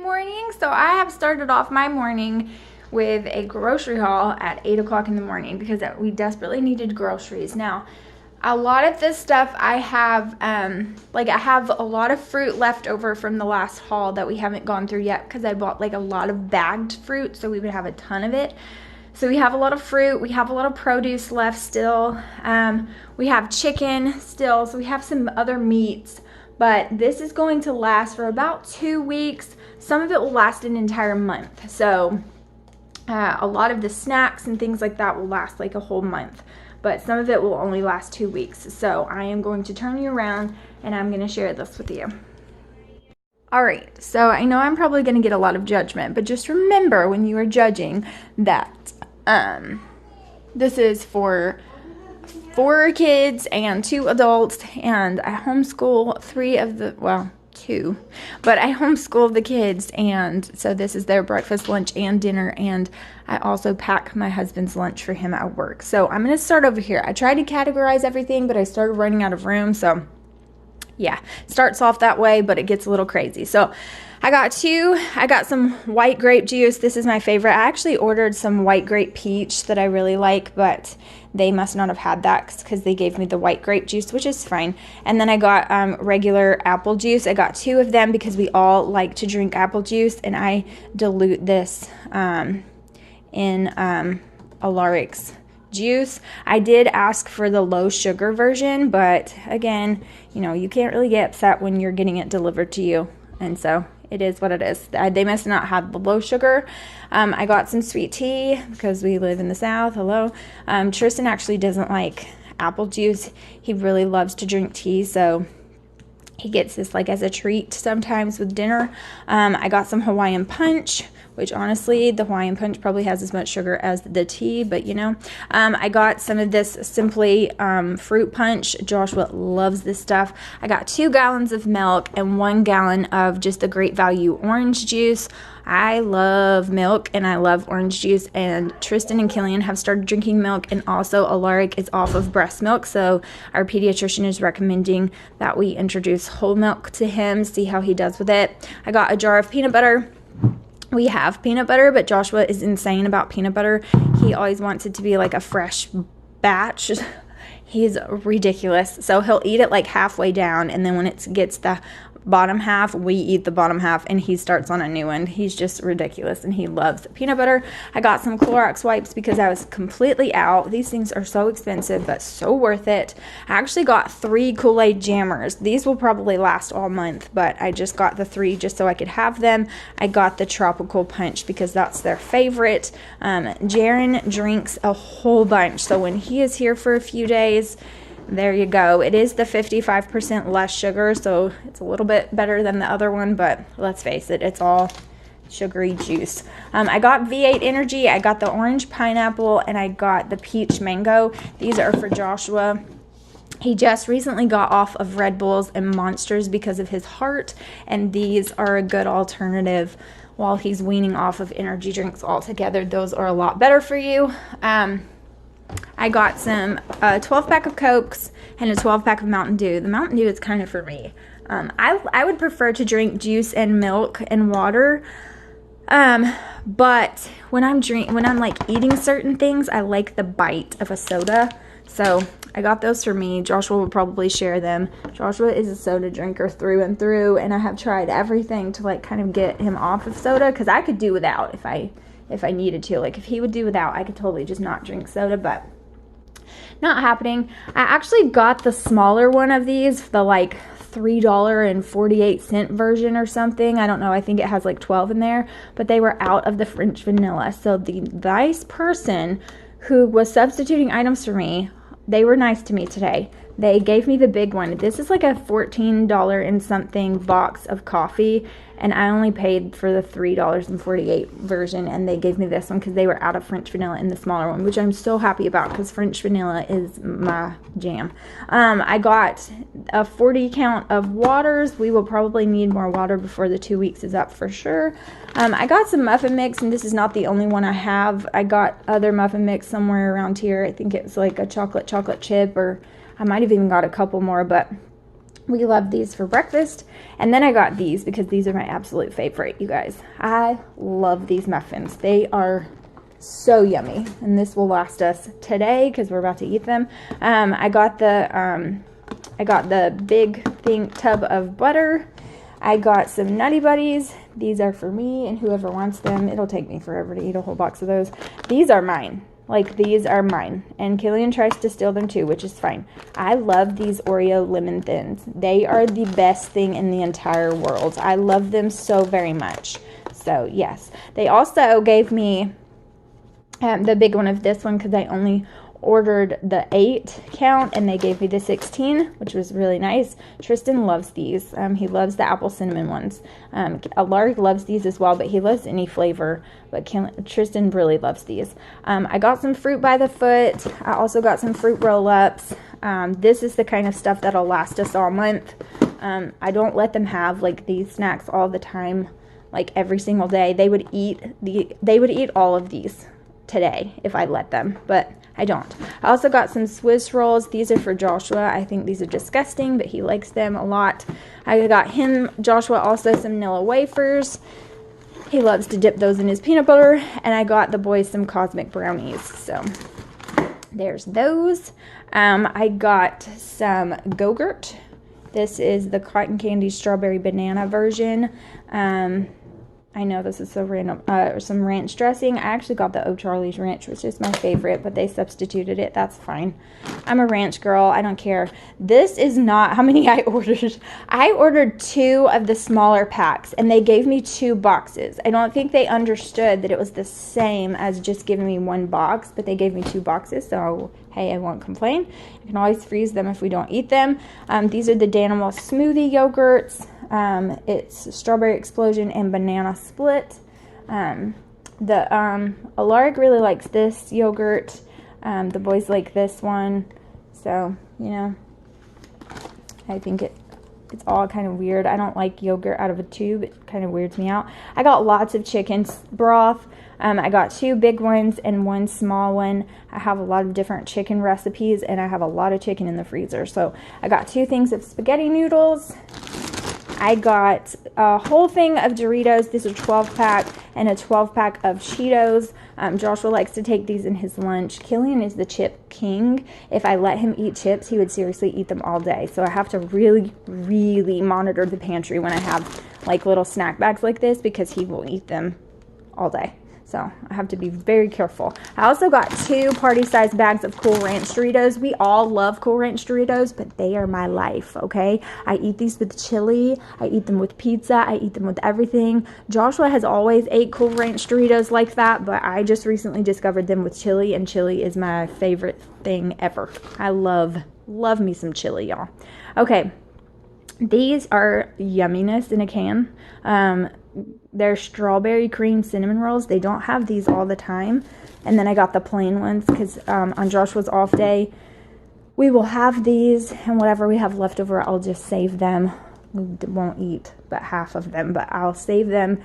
morning. So I have started off my morning with a grocery haul at 8 o'clock in the morning because we desperately needed groceries. Now, a lot of this stuff I have, I have a lot of fruit left over from the last haul that we haven't gone through yet because I bought like a lot of bagged fruit, so we would have a ton of it. So we have a lot of fruit, we have a lot of produce left still. We have chicken still, so we have some other meats. But this is going to last for about 2 weeks. Some of it will last an entire month. So a lot of the snacks and things like that will last like a whole month. But some of it will only last 2 weeks. So I am going to turn you around and I'm going to share this with you. All right, so I know I'm probably going to get a lot of judgment, but just remember when you are judging that this is for 4 kids and 2 adults, and I homeschool 2, but I homeschool the kids, and so this is their breakfast, lunch, and dinner, and I also pack my husband's lunch for him at work. So I'm going to start over here. I tried to categorize everything, but I started running out of room, so yeah, starts off that way, but it gets a little crazy. So I got some white grape juice. This is my favorite. I actually ordered some white grape peach that I really like, but they must not have had that because they gave me the white grape juice, which is fine. And then I got regular apple juice. I got 2 of them because we all like to drink apple juice, and I dilute this in Alaric's juice. I did ask for the low sugar version, but again, you can't really get upset when you're getting it delivered to you, and so it is what it is. They must not have the low sugar. I got some sweet tea because we live in the South. Hello. Tristan actually doesn't like apple juice. He really loves to drink tea, so he gets this like as a treat sometimes with dinner. I got some Hawaiian punch, which honestly, the Hawaiian punch probably has as much sugar as the tea, but I got some of this Simply fruit punch. Joshua loves this stuff. I got 2 gallons of milk and 1 gallon of just the Great Value orange juice. I love milk and I love orange juice, and Tristan and Killian have started drinking milk, and also Alaric is off of breast milk, so our pediatrician is recommending that we introduce whole milk to him, see how he does with it. I got a jar of peanut butter. We have peanut butter, but Joshua is insane about peanut butter. He always wants it to be like a fresh batch. He's ridiculous. So he'll eat it like halfway down, and then when it gets the bottom half, we eat the bottom half, and he starts on a new one. He's just ridiculous, and he loves peanut butter. I got some Clorox wipes because I was completely out. These things are so expensive, but so worth it. I actually got 3 Kool-Aid jammers. These will probably last all month, but I just got the 3 just so I could have them. I got the tropical punch because that's their favorite. Jaron drinks a whole bunch, so when he is here for a few days, there you go. It is the 55% less sugar, so it's a little bit better than the other one, but let's face it, it's all sugary juice. I got V8 Energy, I got the orange pineapple, and I got the peach mango. These are for Joshua. He just recently got off of Red Bulls and Monsters because of his heart, and these are a good alternative while he's weaning off of energy drinks altogether. Those are a lot better for you. I got some 12-pack of Cokes and a 12-pack of Mountain Dew. The Mountain Dew is kind of for me. I would prefer to drink juice and milk and water. But when I'm like eating certain things, I like the bite of a soda. So I got those for me. Joshua will probably share them. Joshua is a soda drinker through and through, and I have tried everything to like kind of get him off of soda, because I could do without if I needed to. Like if he would do without, I could totally just not drink soda, but not happening. I actually got the smaller one of these, the like $3.48 version or something. I don't know. I think it has like 12 in there, but they were out of the French vanilla. So the nice person who was substituting items for me, they were nice to me today. They gave me the big one. This is like a $14 and something box of coffee, and I only paid for the $3.48 version, and they gave me this one because they were out of French vanilla in the smaller one, which I'm so happy about because French vanilla is my jam. I got a 40 count of waters. We will probably need more water before the 2 weeks is up for sure. I got some muffin mix, and this is not the only one I have. I got other muffin mix somewhere around here. I think it was like a chocolate chip, or I might have even got a couple more, but We love these for breakfast. And then I got these because these are my absolute favorite, you guys. I love these muffins. They are so yummy. And this will last us today because we're about to eat them. I got the big tub of butter. I got some Nutty Buddies. These are for me and whoever wants them. It'll take me forever to eat a whole box of those. These are mine. Like, these are mine. And Killian tries to steal them too, which is fine. I love these Oreo Lemon Thins. They are the best thing in the entire world. I love them so very much. So, yes. They also gave me the big one of this one because I only ordered the 8 count and they gave me the 16, which was really nice. Tristan loves these. He loves the apple cinnamon ones. Alaric loves these as well, but he loves any flavor, but Tristan really loves these. I got some fruit by the foot. I also got some fruit roll-ups. This is the kind of stuff that'll last us all month. I don't let them have like these snacks all the time, like every single day. They would eat all of these today if I let them, but I don't. I also got some Swiss rolls. These are for Joshua. I think these are disgusting, but he likes them a lot. I got Joshua, also some Nilla wafers. He loves to dip those in his peanut butter. And I got the boys some cosmic brownies. So there's those. I got some Go-Gurt. This is the cotton candy strawberry banana version. I know this is so random. Some ranch dressing. I actually got the O'Charlie's ranch, which is my favorite, but they substituted it. That's fine. I'm a ranch girl. I don't care. This is not how many I ordered. I ordered 2 of the smaller packs, and they gave me 2 boxes. I don't think they understood that it was the same as just giving me 1 box, but they gave me 2 boxes, so hey, I won't complain. You can always freeze them if we don't eat them. These are the Danimal smoothie yogurts. It's Strawberry Explosion and Banana Split. Alaric really likes this yogurt. The boys like this one. So, you know, I think it's all kind of weird. I don't like yogurt out of a tube. It kind of weirds me out. I got lots of chicken broth. I got 2 big ones and 1 small one. I have a lot of different chicken recipes, and I have a lot of chicken in the freezer. So I got 2 things of spaghetti noodles. I got a whole thing of Doritos. This is a 12-pack and a 12-pack of Cheetos. Joshua likes to take these in his lunch. Killian is the chip king. If I let him eat chips, he would seriously eat them all day. So I have to really, really monitor the pantry when I have like little snack bags like this because he will eat them all day. So I have to be very careful. I also got 2 party-sized bags of Cool Ranch Doritos. We all love Cool Ranch Doritos, but they are my life, okay? I eat these with chili. I eat them with pizza. I eat them with everything. Joshua has always ate Cool Ranch Doritos like that, but I just recently discovered them with chili, and chili is my favorite thing ever. I love me some chili, y'all. Okay, these are yumminess in a can. They're strawberry cream cinnamon rolls. They don't have these all the time. And then I got the plain ones because on Joshua's off day, we will have these. And whatever we have left over, I'll just save them. We won't eat but half of them, but I'll save them.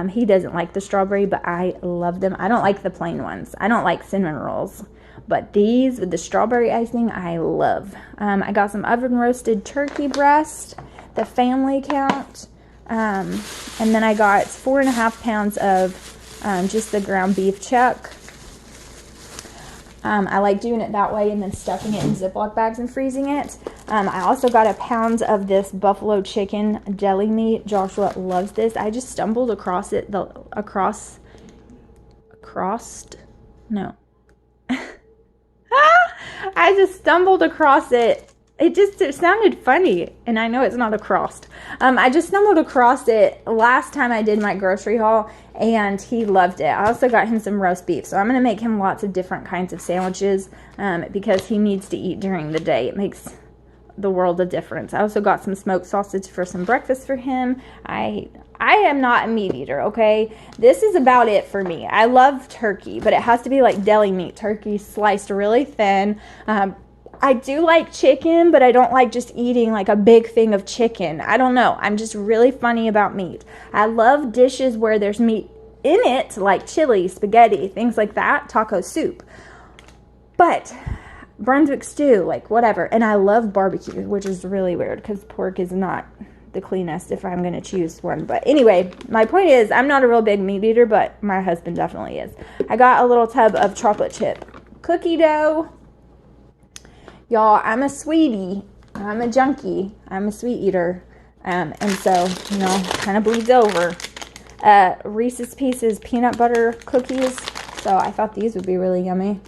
He doesn't like the strawberry, but I love them. I don't like the plain ones. I don't like cinnamon rolls. But these with the strawberry icing, I love. I got some oven roasted turkey breast, the family count. And then I got 4.5 pounds of just the ground beef chuck. I like doing it that way and then stuffing it in Ziploc bags and freezing it. I also got 1 pound of this buffalo chicken deli meat. Joshua loves this. I just stumbled across it. I just stumbled across it. It sounded funny, and I know it's not a crossed. I just stumbled across it last time I did my grocery haul, and he loved it. I also got him some roast beef, so I'm going to make him lots of different kinds of sandwiches because he needs to eat during the day. It makes the world of difference. I also got some smoked sausage for some breakfast for him. I am not a meat eater, okay? This is about it for me. I love turkey, but it has to be like deli meat. Turkey sliced really thin. I do like chicken, but I don't like just eating like a big thing of chicken. I don't know. I'm just really funny about meat. I love dishes where there's meat in it, like chili, spaghetti, things like that, taco soup. But Brunswick stew, like whatever. And I love barbecue, which is really weird because pork is not the cleanest if I'm going to choose one. But anyway, my point is I'm not a real big meat eater, but my husband definitely is. I got a little tub of chocolate chip cookie dough. Y'all, I'm a sweetie. I'm a junkie. I'm a sweet eater. And so, you know, kind of bleeds over. Reese's Pieces peanut butter cookies. So I thought these would be really yummy.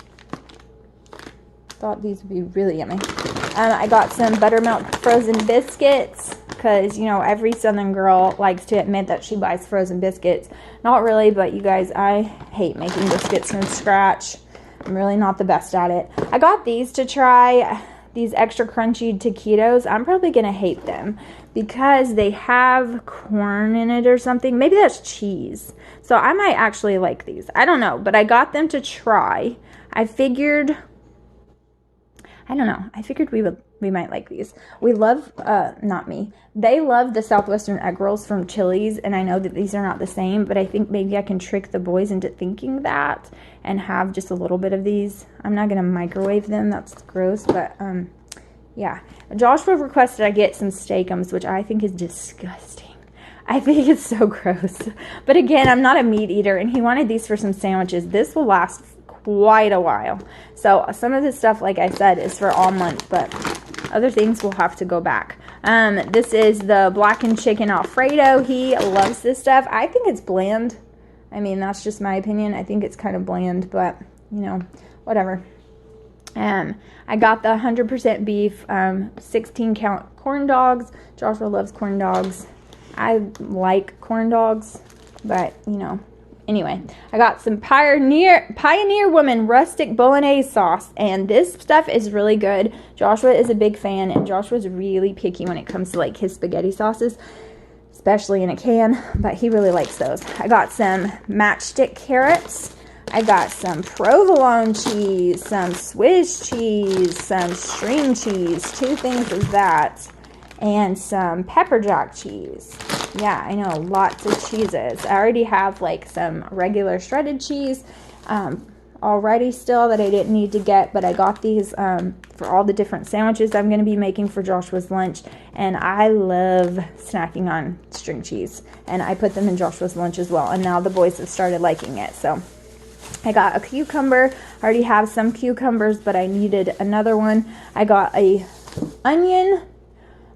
I got some buttermilk frozen biscuits because, you know, every Southern girl likes to admit that she buys frozen biscuits. Not really, but you guys, I hate making biscuits from scratch. I'm really not the best at it. I got these to try, these extra crunchy taquitos. I'm probably going to hate them because they have corn in it or something. Maybe that's cheese. So I might actually like these. I don't know, but I got them to try. I figured we might like these. We love, not me. They love the Southwestern egg rolls from Chili's, and I know that these are not the same, but I think maybe I can trick the boys into thinking that and have just a little bit of these. I'm not going to microwave them. That's gross, but, yeah. Joshua requested I get some steakums, which I think is disgusting. I think it's so gross. But again, I'm not a meat eater, and he wanted these for some sandwiches. This will last quite a while. So some of this stuff, like I said, is for all month, but other things will have to go back. This is the blackened chicken Alfredo. He loves this stuff. I think it's bland. I mean, that's just my opinion. I think it's kind of bland, but, you know, whatever. I got the 100% beef 16 count corn dogs. Joshua loves corn dogs. I like corn dogs, but, you know, anyway, I got some Pioneer Woman rustic bolognese sauce, and this stuff is really good. Joshua is a big fan, and Joshua's really picky when it comes to like his spaghetti sauces, especially in a can, but he really likes those. I got some matchstick carrots. I got some provolone cheese, some Swiss cheese, some string cheese, 2 things of that, and some pepper jack cheese. Yeah, I know, lots of cheeses. I already have like some regular shredded cheese already still that I didn't need to get, but I got these for all the different sandwiches I'm going to be making for Joshua's lunch, and I love snacking on string cheese, and I put them in Joshua's lunch as well, and now the boys have started liking it. So I got a cucumber. I already have some cucumbers, but I needed another one. I got a onion.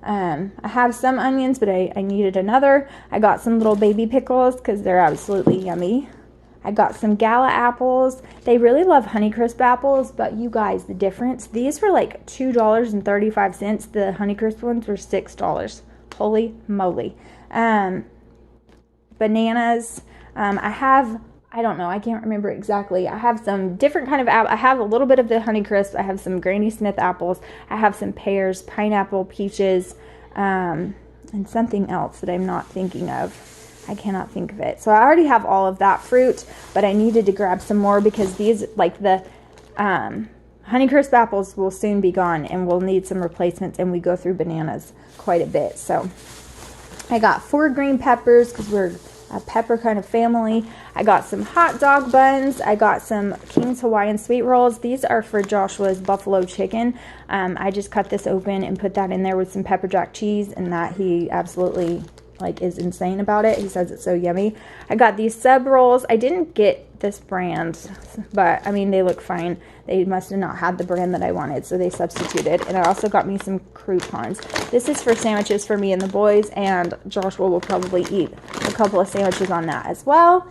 I have some onions, but I needed another. I got some little baby pickles because they're absolutely yummy. I got some Gala apples. They really love Honeycrisp apples, but you guys, the difference. These were like $2.35. The Honeycrisp ones were $6. Holy moly. Bananas. I don't know. I can't remember exactly. I have some different kind of apple. I have a little bit of the Honeycrisp. I have some Granny Smith apples. I have some pears, pineapple, peaches, and something else that I'm not thinking of. I cannot think of it. So I already have all of that fruit, but I needed to grab some more because these, like the Honeycrisp apples will soon be gone, and we'll need some replacements, and we go through bananas quite a bit. So I got 4 green peppers because we're a pepper kind of family. I got some hot dog buns. I got some King's Hawaiian sweet rolls. These are for Joshua's buffalo chicken. I just cut this open and put that in there with some pepper jack cheese, and that he absolutely like is insane about it. He says it's so yummy. I got these sub rolls. I didn't get this brand, but I mean, they look fine. They must have not had the brand that I wanted, so they substituted. And I also got me some croutons. This is for sandwiches for me and the boys, and Joshua will probably eat a couple of sandwiches on that as well.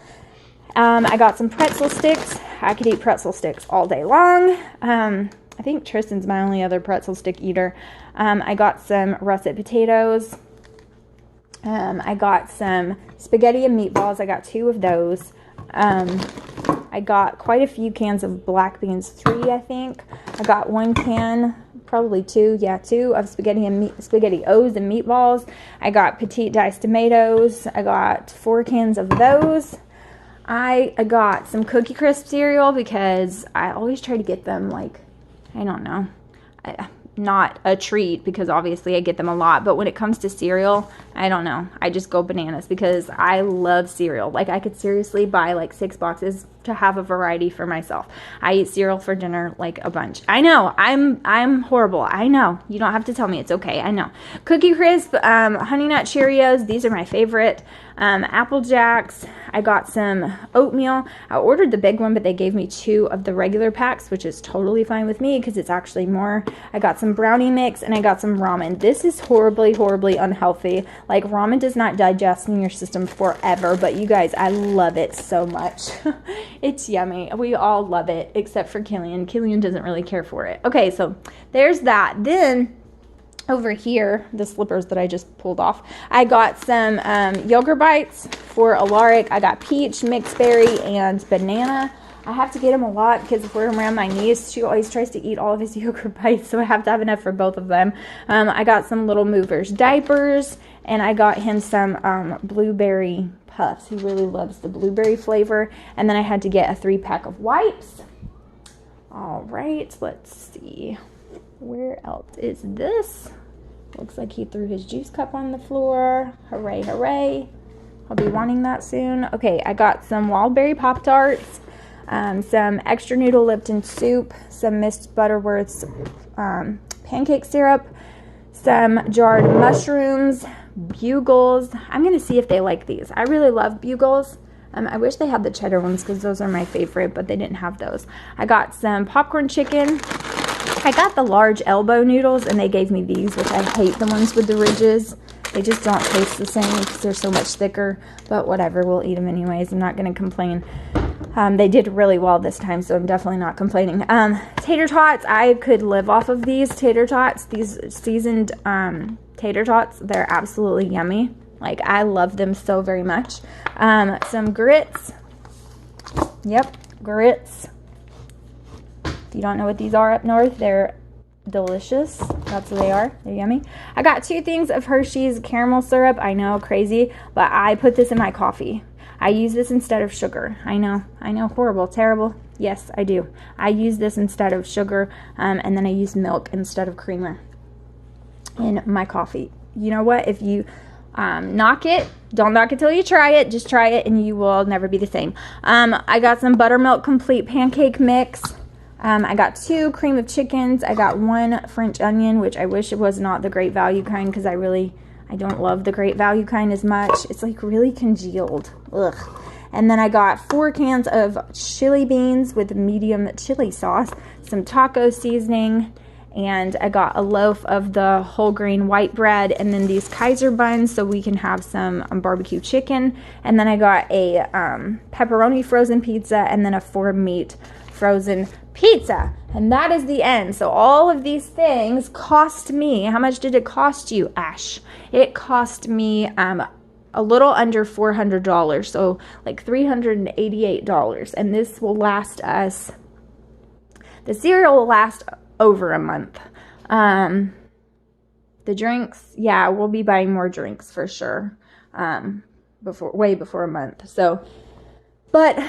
I got some pretzel sticks. I could eat pretzel sticks all day long. I think Tristan's my only other pretzel stick eater. I got some russet potatoes. I got some spaghetti and meatballs. I got 2 of those. I got quite a few cans of black beans, 3 I think. I got 1 can, probably 2, yeah, 2 of spaghetti O's and meatballs. I got petite diced tomatoes. I got 4 cans of those. I got some Cookie Crisp cereal because I always try to get them, like, I don't know. not a treat because obviously I get them a lot. But when it comes to cereal, I don't know. I just go bananas because I love cereal. Like, I could seriously buy like 6 boxes to have a variety for myself. I eat cereal for dinner like a bunch. I know, I'm horrible. I know. You don't have to tell me. It's okay. I know. Cookie Crisp, Honey Nut Cheerios. These are my favorite. Apple Jacks. I got some oatmeal. I ordered the big one, but they gave me 2 of the regular packs, which is totally fine with me because it's actually more. I got some brownie mix and I got some ramen. This is horribly, horribly unhealthy. Like, ramen does not digest in your system forever, but you guys, I love it so much. It's yummy. We all love it except for Killian. Killian doesn't really care for it. Okay, so there's that. Then over here, the slippers that I just pulled off, I got some yogurt bites for Alaric. I got peach, mixed berry, and banana. I have to get him a lot because if we're around my niece, she always tries to eat all of his yogurt bites, so I have to have enough for both of them. I got some Little Movers diapers, and I got him some blueberry puffs. He really loves the blueberry flavor. And then I had to get a 3-pack of wipes. All right, let's see. Where else is this? Looks like he threw his juice cup on the floor. Hooray, hooray. I'll be wanting that soon. Okay, I got some Wildberry Pop-Tarts, some extra noodle Lipton soup, some Miss Butterworth's pancake syrup, some jarred mushrooms, Bugles. I'm going to see if they like these. I really love Bugles. I wish they had the cheddar ones because those are my favorite, but they didn't have those. I got some popcorn chicken. I got the large elbow noodles, and they gave me these, which I hate the ones with the ridges. They just don't taste the same because they're so much thicker, but whatever, we'll eat them anyways. I'm not going to complain. They did really well this time, so I'm definitely not complaining. Tater tots, I could live off of these tater tots, these seasoned tater tots. They're absolutely yummy. Like, I love them so very much. Some grits. Yep, grits. If you don't know what these are up north, they're delicious. That's what they are. They're yummy. I got 2 things of Hershey's caramel syrup. I know, crazy, but I put this in my coffee. I use this instead of sugar. I know, horrible, terrible. Yes, I do. I use this instead of sugar, and then I use milk instead of creamer in my coffee. You know what? If you knock it, don't knock it till you try it. Just try it, and you will never be the same. I got some buttermilk complete pancake mix. I got 2 cream of chickens. I got 1 French onion, which I wish it was not the Great Value kind because I don't love the Great Value kind as much. It's like really congealed. Ugh. And then I got 4 cans of chili beans with medium chili sauce, some taco seasoning, and I got a loaf of the whole grain white bread, and then these Kaiser buns so we can have some barbecue chicken. And then I got a pepperoni frozen pizza and then a 4-meat frozen pizza. And that is the end. So all of these things cost me, how much did it cost you, Ash? It cost me a little under $400, so like $388. And this will last us, the cereal will last over a month. The drinks, yeah, we'll be buying more drinks for sure, way before a month. So, but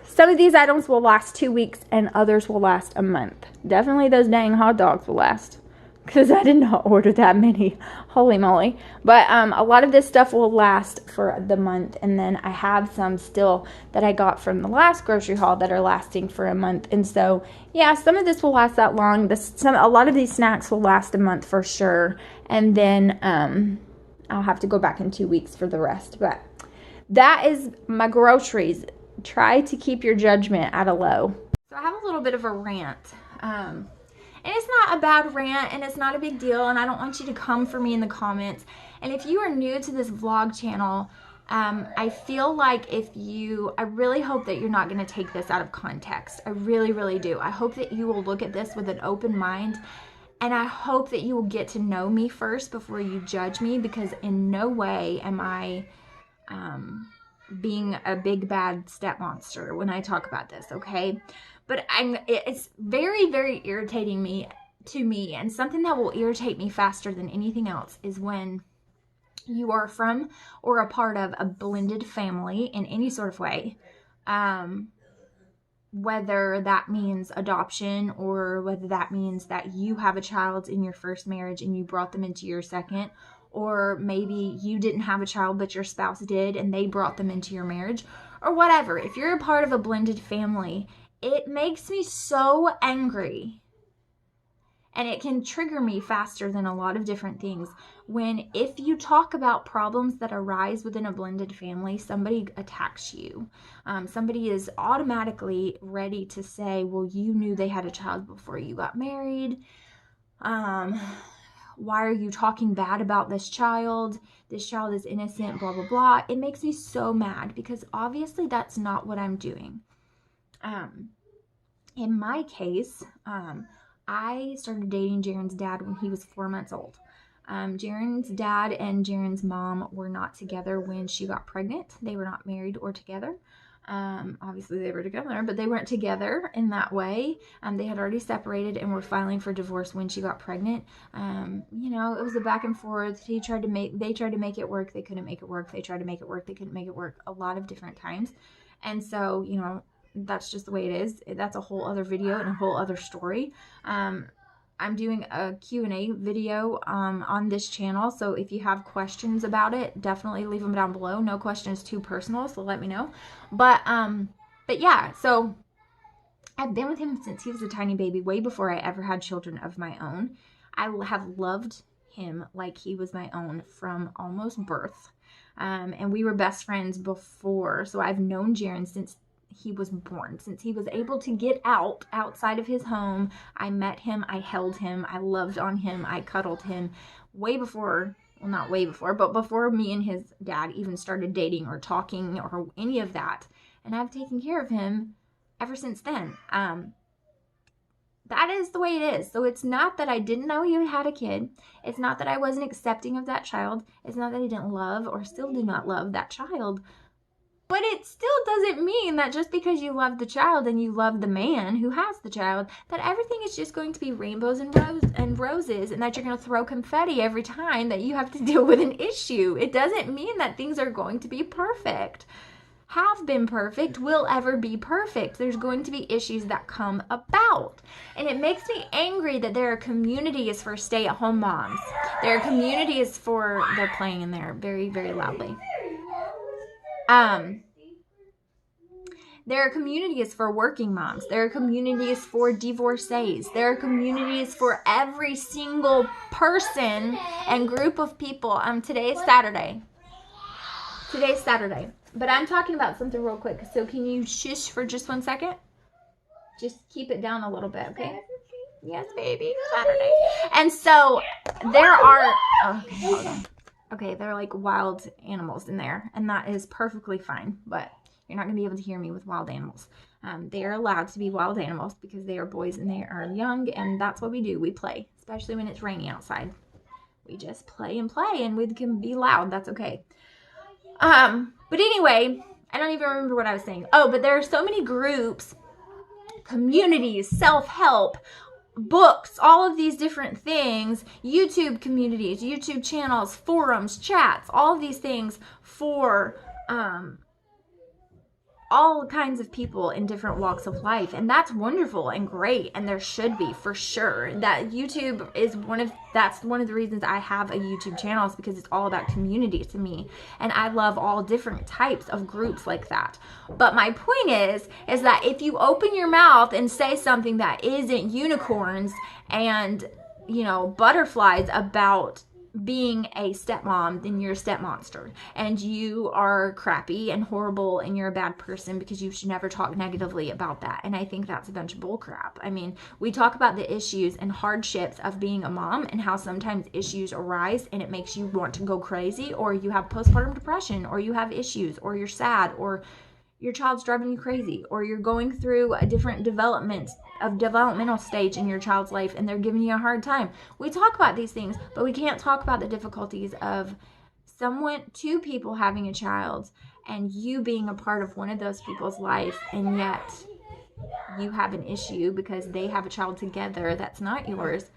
some of these items will last 2 weeks and others will last a month. Definitely those dang hot dogs will last because I did not order that many. Holy moly. But a lot of this stuff will last for the month. And then I have some still that I got from the last grocery haul that are lasting for a month. And so, yeah, some of this will last that long. A lot of these snacks will last a month for sure. And then I'll have to go back in 2 weeks for the rest. But that is my groceries. Try to keep your judgment at a low. So I have a little bit of a rant. And it's not a bad rant, and it's not a big deal, and I don't want you to come for me in the comments. And if you are new to this vlog channel, I feel like I really hope that you're not going to take this out of context. I really, really do. I hope that you will look at this with an open mind, and I hope that you will get to know me first before you judge me, because in no way am I being a big bad step monster when I talk about this, okay? But it's very, very irritating to me, and something that will irritate me faster than anything else is when you are from or a part of a blended family in any sort of way, whether that means adoption or whether that means that you have a child in your first marriage and you brought them into your second, or maybe you didn't have a child but your spouse did and they brought them into your marriage, or whatever. If you're a part of a blended family, it makes me so angry. And it can trigger me faster than a lot of different things when, if you talk about problems that arise within a blended family, somebody attacks you. Somebody is automatically ready to say, well, you knew they had a child before you got married. Why are you talking bad about this child? This child is innocent, blah, blah, blah. It makes me so mad because obviously that's not what I'm doing. In my case, I started dating Jaren's dad when he was 4 months old. Jaren's dad and Jaren's mom were not together when she got pregnant. They were not married or together. Obviously they were together, but they weren't together in that way. They had already separated and were filing for divorce when she got pregnant. You know, it was a back and forth. They tried to make it work. They couldn't make it work. They tried to make it work. They couldn't make it work a lot of different times. And so, you know, that's just the way it is. That's a whole other video and a whole other story. I'm doing a Q&A video on this channel, so if you have questions about it, definitely leave them down below. No questions too personal, so let me know. But yeah, so I've been with him since he was a tiny baby, way before I ever had children of my own. I have loved him like he was my own from almost birth. And we were best friends before, so I've known Jaren since he was born, since he was able to get outside of his home. I met him, I held him, I loved on him, I cuddled him way before, well, not way before, but before me and his dad even started dating or talking or any of that. And I've taken care of him ever since then. That is the way it is. So it's not that I didn't know he had a kid. It's not that I wasn't accepting of that child. It's not that I didn't love or still do not love that child. But it still doesn't mean that just because you love the child and you love the man who has the child, that everything is just going to be rainbows and roses, and that you're going to throw confetti every time that you have to deal with an issue. It doesn't mean that things are going to be perfect. Have been perfect, will ever be perfect. There's going to be issues that come about. And it makes me angry that there are communities for stay-at-home moms. There are communities for, they're playing in there very, very loudly. There are communities for working moms. There are communities for divorcees. There are communities for every single person and group of people. Today's Saturday. But I'm talking about something real quick. So can you shush for just 1 second? Just keep it down a little bit, okay? Yes, baby. Saturday. And so there are... Okay, hold on. Okay, they're like wild animals in there, and that is perfectly fine, but you're not going to be able to hear me with wild animals. They are allowed to be wild animals because they are boys and they are young, and that's what we do. We play, especially when it's raining outside. We just play, and we can be loud. That's okay. But anyway, I don't even remember what I was saying. Oh, but there are so many groups, communities, self-help, books, all of these different things, YouTube communities, YouTube channels, forums, chats, all of these things for all kinds of people in different walks of life. And that's wonderful and great, and there should be, for sure. That YouTube is that's one of the reasons I have a YouTube channel, is because it's all about community to me, and I love all different types of groups like that. But my point is that if you open your mouth and say something that isn't unicorns and, you know, butterflies about being a stepmom, then you're a stepmonster, and you are crappy and horrible, and you're a bad person, because you should never talk negatively about that. And I think that's a bunch of bull crap. I mean, we talk about the issues and hardships of being a mom and how sometimes issues arise and it makes you want to go crazy, or you have postpartum depression, or you have issues, or you're sad, or your child's driving you crazy, or you're going through a different developmental stage in your child's life and they're giving you a hard time. We talk about these things, but we can't talk about the difficulties of two people having a child and you being a part of one of those people's life, and yet you have an issue because they have a child together that's not yours,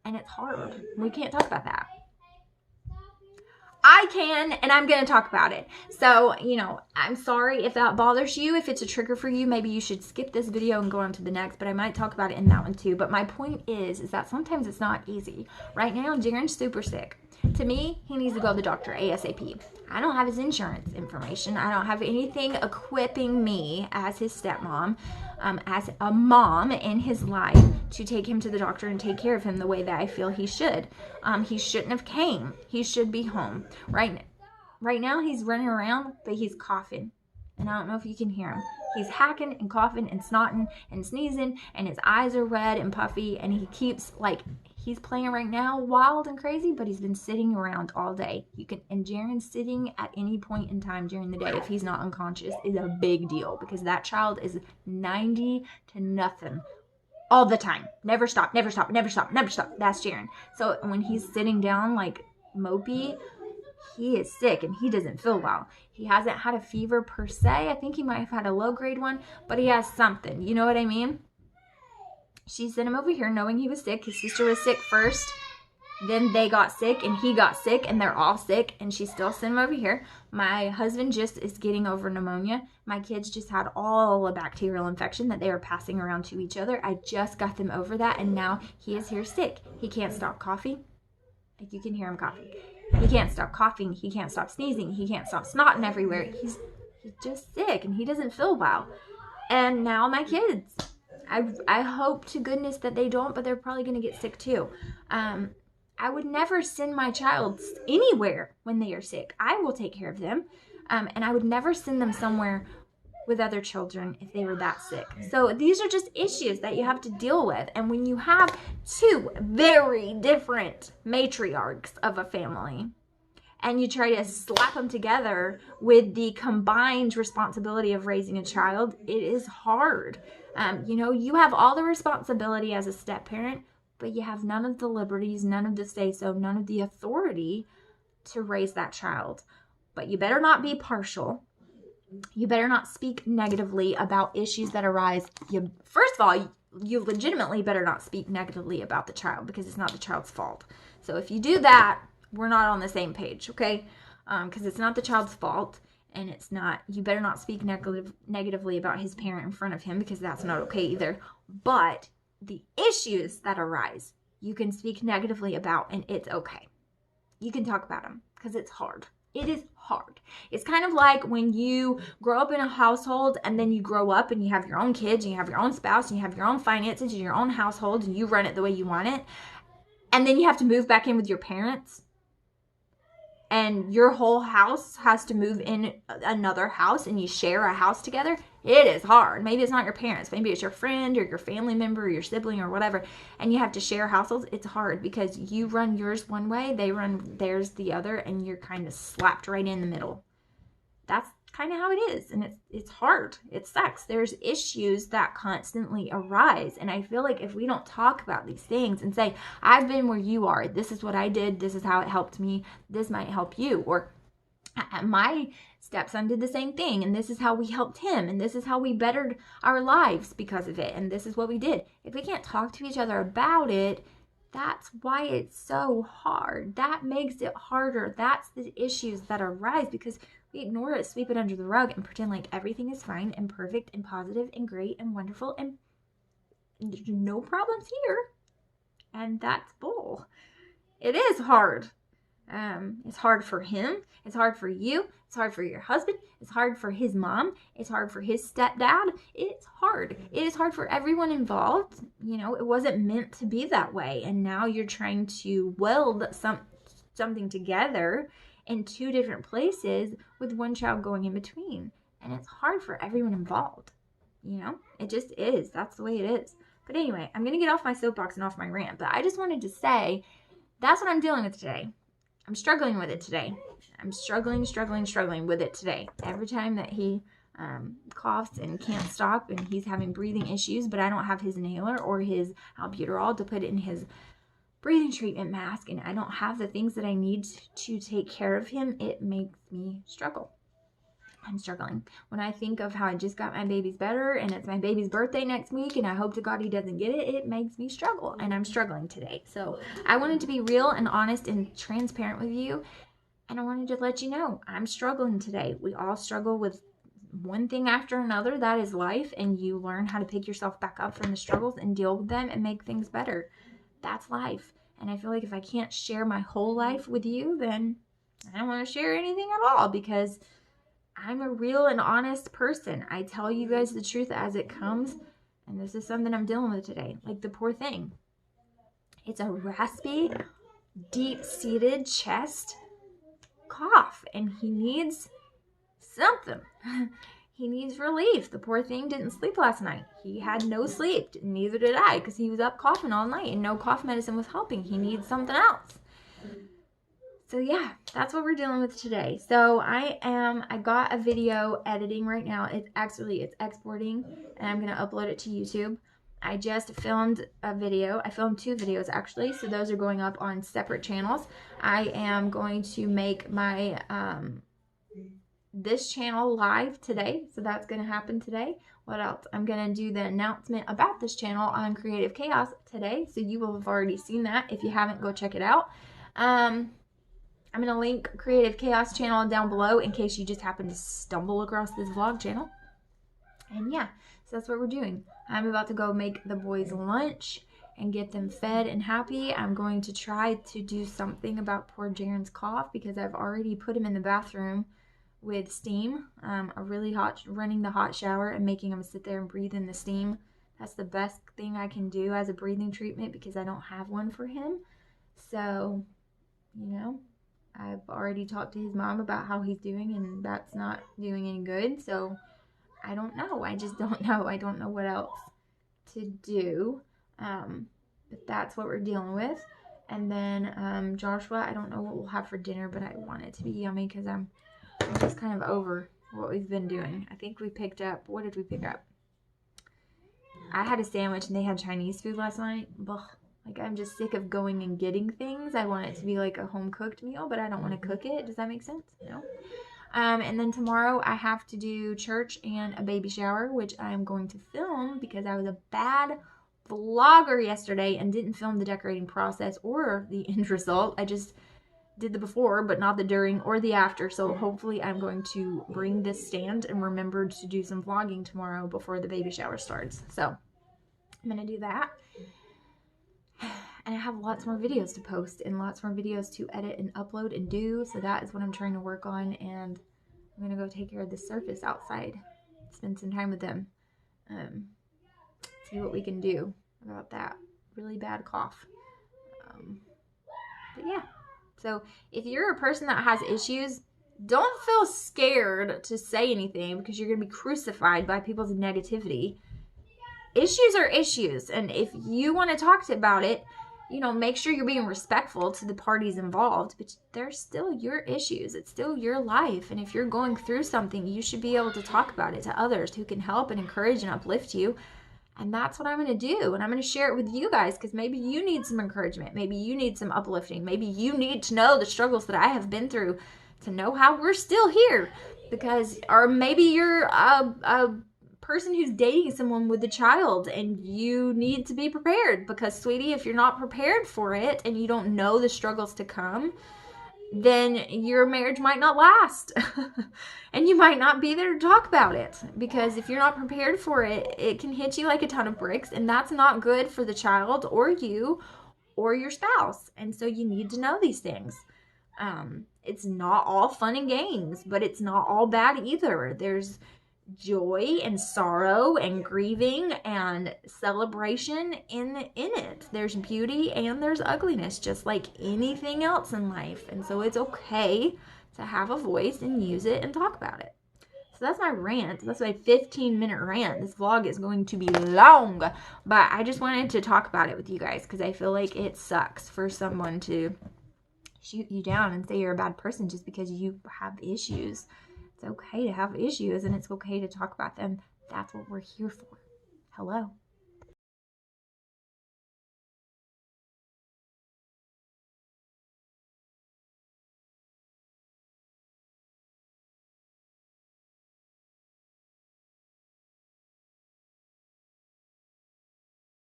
and it's hard. We can't talk about that. I can, and I'm going to talk about it. So, you know, I'm sorry if that bothers you. If it's a trigger for you, maybe you should skip this video and go on to the next, but I might talk about it in that one too. But my point is that sometimes it's not easy. Right now, Jaren's super sick. To me, he needs to go to the doctor ASAP. I don't have his insurance information. I don't have anything equipping me as his stepmom, as a mom in his life, to take him to the doctor and take care of him the way that I feel he should. He shouldn't have came. He should be home. Right now, he's running around, but he's coughing. And I don't know if you can hear him. He's hacking and coughing and snotting and sneezing, and his eyes are red and puffy, and he keeps, like, he's playing right now wild and crazy, but he's been sitting around all day. And Jaren's sitting at any point in time during the day, if he's not unconscious, is a big deal, because that child is 90 to nothing all the time. Never stop, never stop, never stop, never stop. That's Jaren. So when he's sitting down like mopey, he is sick and he doesn't feel well. He hasn't had a fever per se. I think he might have had a low grade one, but he has something. You know what I mean? She sent him over here knowing he was sick. His sister was sick first. Then they got sick and he got sick and they're all sick, and she still sent him over here. My husband just is getting over pneumonia. My kids just had all a bacterial infection that they were passing around to each other. I just got them over that, and now he is here sick. He can't stop coughing. Like, you can hear him coughing. He can't stop coughing. He can't stop sneezing. He can't stop snotting everywhere. He's just sick and he doesn't feel well. And now my kids, I hope to goodness that they don't, but they're probably going to get sick too. I would never send my child anywhere when they are sick. I will take care of them. And I would never send them somewhere with other children if they were that sick. So these are just issues that you have to deal with. And when you have two very different matriarchs of a family, and you try to slap them together with the combined responsibility of raising a child, it is hard. You know, you have all the responsibility as a step parent, but you have none of the liberties, none of the say-so, none of the authority to raise that child. But you better not be partial. You better not speak negatively about issues that arise. First of all, you legitimately better not speak negatively about the child, because it's not the child's fault. So if you do that, we're not on the same page, okay? Because it's not the child's fault, and it's not, you better not speak negatively about his parent in front of him, because that's not okay either. But the issues that arise, you can speak negatively about, and it's okay. You can talk about them, because it's hard. It is hard. It's kind of like when you grow up in a household and then you grow up and you have your own kids and you have your own spouse and you have your own finances and your own household and you run it the way you want it. And then you have to move back in with your parents. And your whole house has to move in another house and you share a house together. It is hard. Maybe it's not your parents. Maybe it's your friend or your family member or your sibling or whatever. And you have to share households. It's hard because you run yours one way, they run theirs the other, and you're kind of slapped right in the middle. That's kind of how it is. And it's hard. It sucks. There's issues that constantly arise. And I feel like if we don't talk about these things and say, I've been where you are, this is what I did, this is how it helped me, this might help you, or my stepson did the same thing, and this is how we helped him, and this is how we bettered our lives because of it, and this is what we did. If we can't talk to each other about it, that's why it's so hard. That makes it harder. That's the issues that arise because we ignore it, sweep it under the rug, and pretend like everything is fine and perfect and positive and great and wonderful and there's no problems here. And that's bull. It is hard. It's hard for him. It's hard for you. It's hard for your husband. It's hard for his mom. It's hard for his stepdad. It's hard. It is hard for everyone involved. You know, it wasn't meant to be that way. And now you're trying to weld something together in two different places with one child going in between. And it's hard for everyone involved. You know, it just is. That's the way it is. But anyway, I'm going to get off my soapbox and off my rant. But I just wanted to say that's what I'm dealing with today. I'm struggling with it today. I'm struggling with it today. Every time that he coughs and can't stop and he's having breathing issues, but I don't have his inhaler or his albuterol to put in his breathing treatment mask, and I don't have the things that I need to take care of him, it makes me struggle. I'm struggling. When I think of how I just got my baby's better and it's my baby's birthday next week and I hope to God he doesn't get it, it makes me struggle, and I'm struggling today. So I wanted to be real and honest and transparent with you And I wanted to let you know, I'm struggling today. We all struggle with one thing after another. That is life. And you learn how to pick yourself back up from the struggles and deal with them and make things better. That's life. And I feel like if I can't share my whole life with you, then I don't want to share anything at all, because I'm a real and honest person. I tell you guys the truth as it comes. And this is something I'm dealing with today. Like the poor thing. It's a raspy, deep-seated chest cough, and he needs something. He needs relief. The poor thing didn't sleep last night. He had no sleep. Neither did I, because he was up coughing all night and no cough medicine was helping. He needs something else. So yeah, that's what we're dealing with today. So I got a video editing right now. It's exporting, and I'm going to upload it to YouTube. I just filmed a video. I filmed 2 videos actually, so those are going up on separate channels. I am going to make my this channel live today, so that's going to happen today. What else? I'm going to do the announcement about this channel on Creative Chaos today, so you will have already seen that. If you haven't, go check it out. I'm going to link Creative Chaos channel down below in case you just happen to stumble across this vlog channel. And yeah, so that's what we're doing. I'm about to go make the boys lunch and get them fed and happy. I'm going to try to do something about poor Jaren's cough, because I've already put him in the bathroom with steam, a really hot, running the hot shower and making him sit there and breathe in the steam. That's the best thing I can do as a breathing treatment, because I don't have one for him. So, you know, I've already talked to his mom about how he's doing, and that's not doing any good. So I don't know. I just don't know. I don't know what else to do. But that's what we're dealing with. And then Joshua, I don't know what we'll have for dinner, but I want it to be yummy, because I'm just kind of over what we've been doing. I think we picked up, what did we pick up? I had a sandwich and they had Chinese food last night. Ugh. Like, I'm just sick of going and getting things. I want it to be like a home cooked meal, but I don't want to cook it. Does that make sense? No. And then tomorrow I have to do church and a baby shower, which I'm going to film, because I was a bad vlogger yesterday and didn't film the decorating process or the end result. I just did the before, but not the during or the after. So hopefully I'm going to bring this stand and remember to do some vlogging tomorrow before the baby shower starts. So I'm going to do that. And I have lots more videos to post and lots more videos to edit and upload and do. So that is what I'm trying to work on. And I'm going to go take care of the surface outside. Spend some time with them. See what we can do about that really bad cough. But yeah. So if you're a person that has issues, don't feel scared to say anything, because you're going to be crucified by people's negativity. Issues are issues. And if you want to talk about it, you know, make sure you're being respectful to the parties involved, but they're still your issues. It's still your life. And if you're going through something, you should be able to talk about it to others who can help and encourage and uplift you. And that's what I'm going to do. And I'm going to share it with you guys, because maybe you need some encouragement. Maybe you need some uplifting. Maybe you need to know the struggles that I have been through to know how we're still here. Because, or maybe you're a person who's dating someone with a child and you need to be prepared, because sweetie, if you're not prepared for it and you don't know the struggles to come, then your marriage might not last. And you might not be there to talk about it, because if you're not prepared for it, it can hit you like a ton of bricks, and that's not good for the child or you or your spouse. And so you need to know these things. It's not all fun and games, but it's not all bad either. There's joy and sorrow and grieving and celebration in it. There's beauty and there's ugliness, just like anything else in life. And so it's okay to have a voice and use it and talk about it. So that's my rant. That's my 15-minute rant. This vlog is going to be long, but I just wanted to talk about it with you guys, because I feel like it sucks for someone to shoot you down and say you're a bad person just because you have issues. It's okay to have issues, and it's okay to talk about them. That's what we're here for. Hello.